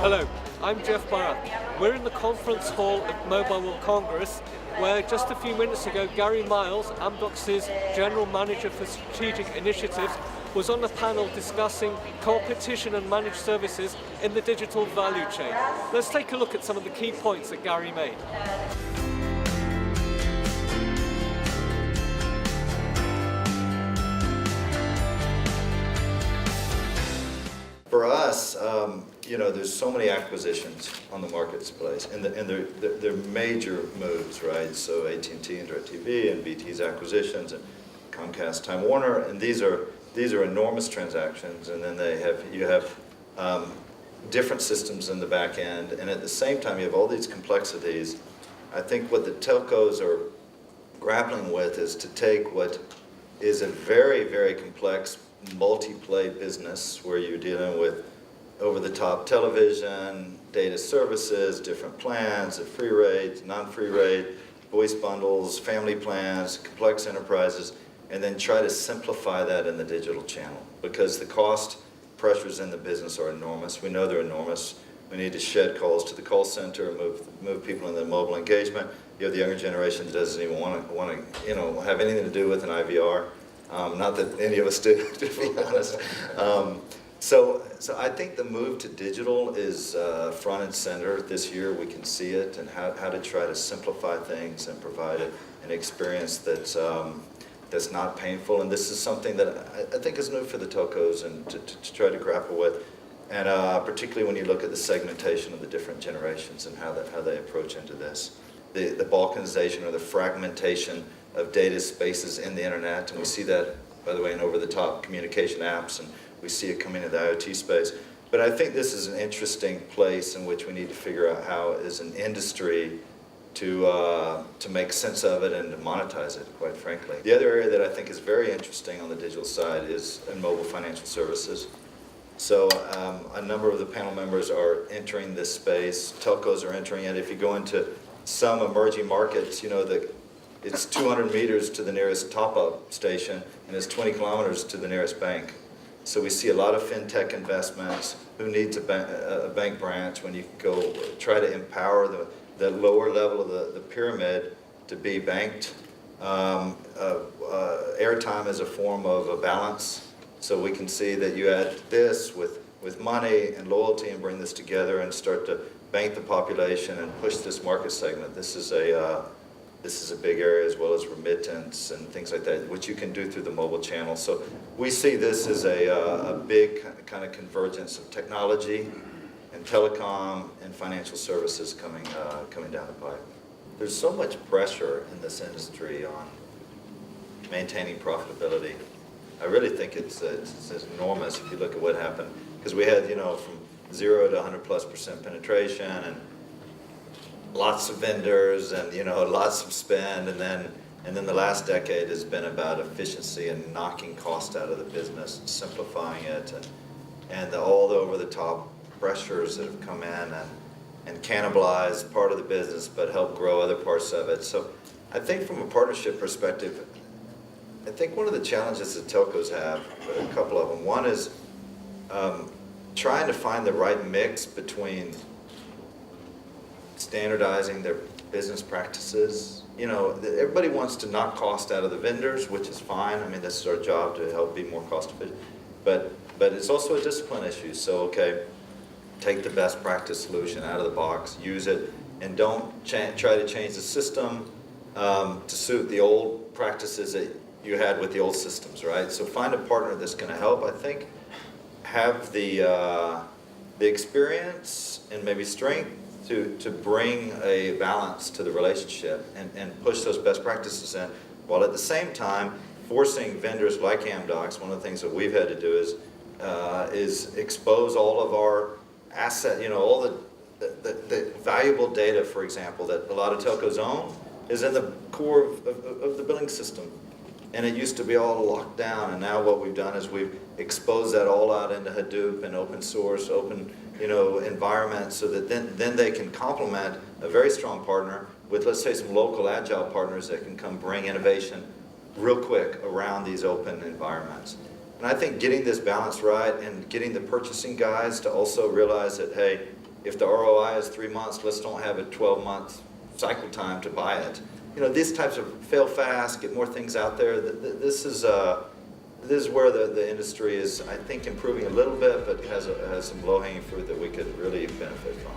Hello, I'm Jeff Barrett. We're in the conference hall at Mobile World Congress, where just a few minutes ago Gary Miles, MWC's General Manager for Strategic Initiatives, was on the panel discussing competition and managed services in the digital value chain. Let's take a look at some of the key points that Gary made. For us, there's so many acquisitions on the marketplace, and they're major moves, right? So AT&T and DirecTV and BT's acquisitions and Comcast, Time Warner, and these are enormous transactions. And then you have different systems in the back end, and at the same time you have all these complexities. I think what the telcos are grappling with is to take what is a very, very complex multi-play business where you're dealing with over-the-top television, data services, different plans, at free rate, non-free rate, voice bundles, family plans, complex enterprises, and then try to simplify that in the digital channel, because the cost pressures in the business are enormous. We know they're enormous. We need to shed calls to the call center, move people into mobile engagement. You have the younger generation that doesn't even want to have anything to do with an IVR. Not that any of us do, to be honest. So I think the move to digital is front and center this year. We can see it, and how to try to simplify things and provide an experience that's not painful. And this is something that I think is new for the telcos and to try to grapple with. And particularly when you look at the segmentation of the different generations and how they approach into this. The balkanization or the fragmentation of data spaces in the internet, and we see that, by the way, in over-the-top communication apps, and we see it coming into the IoT space. But I think this is an interesting place in which we need to figure out how, as an industry, to make sense of it and to monetize it, quite frankly. The other area that I think is very interesting on the digital side is in mobile financial services. So a number of the panel members are entering this space. Telcos are entering it. If you go into some emerging markets, it's 200 meters to the nearest top-up station, and it's 20 kilometers to the nearest bank. So we see a lot of fintech investments. Who needs a bank branch when you can go try to empower the lower level of the pyramid to be banked? Airtime is a form of a balance. So we can see that you add this with money and loyalty and bring this together and start to bank the population and push this market segment. This is a big area, as well as remittance and things like that, which you can do through the mobile channel. So we see this as a big kind of convergence of technology and telecom and financial services coming down the pipe. There's so much pressure in this industry on maintaining profitability. I really think it's enormous if you look at what happened, because we had from 0 to 100+% penetration and lots of vendors and lots of spend, and then the last decade has been about efficiency and knocking cost out of the business and simplifying it, and all the over-the-top pressures that have come in and cannibalized part of the business but help grow other parts of it. So I think from a partnership perspective, I think one of the challenges that telcos have, a couple of them, one is trying to find the right mix between standardizing their business practices. Everybody wants to knock cost out of the vendors, which is fine. I mean, that's our job, to help be more cost efficient. But it's also a discipline issue. So, okay, take the best practice solution out of the box, use it, and don't try to change the system to suit the old practices that you had with the old systems, right? So find a partner that's going to help, I think, have the experience and maybe strength to bring a balance to the relationship and push those best practices in, while at the same time forcing vendors like Amdocs. One of the things that we've had to do is expose all of our asset, all the valuable data, for example, that a lot of telcos own, is in the core of the billing system. And it used to be all locked down, and now what we've done is we've exposed that all out into Hadoop and open source, open environment, so that then they can complement a very strong partner with, let's say, some local agile partners that can come bring innovation real quick around these open environments. And I think getting this balance right and getting the purchasing guys to also realize that, hey, if the ROI is 3 months, let's don't have a 12-month cycle time to buy it. You know, these types of fail fast, get more things out there. This is where the industry is, I think, improving a little bit, but has some low-hanging fruit that we could really benefit from.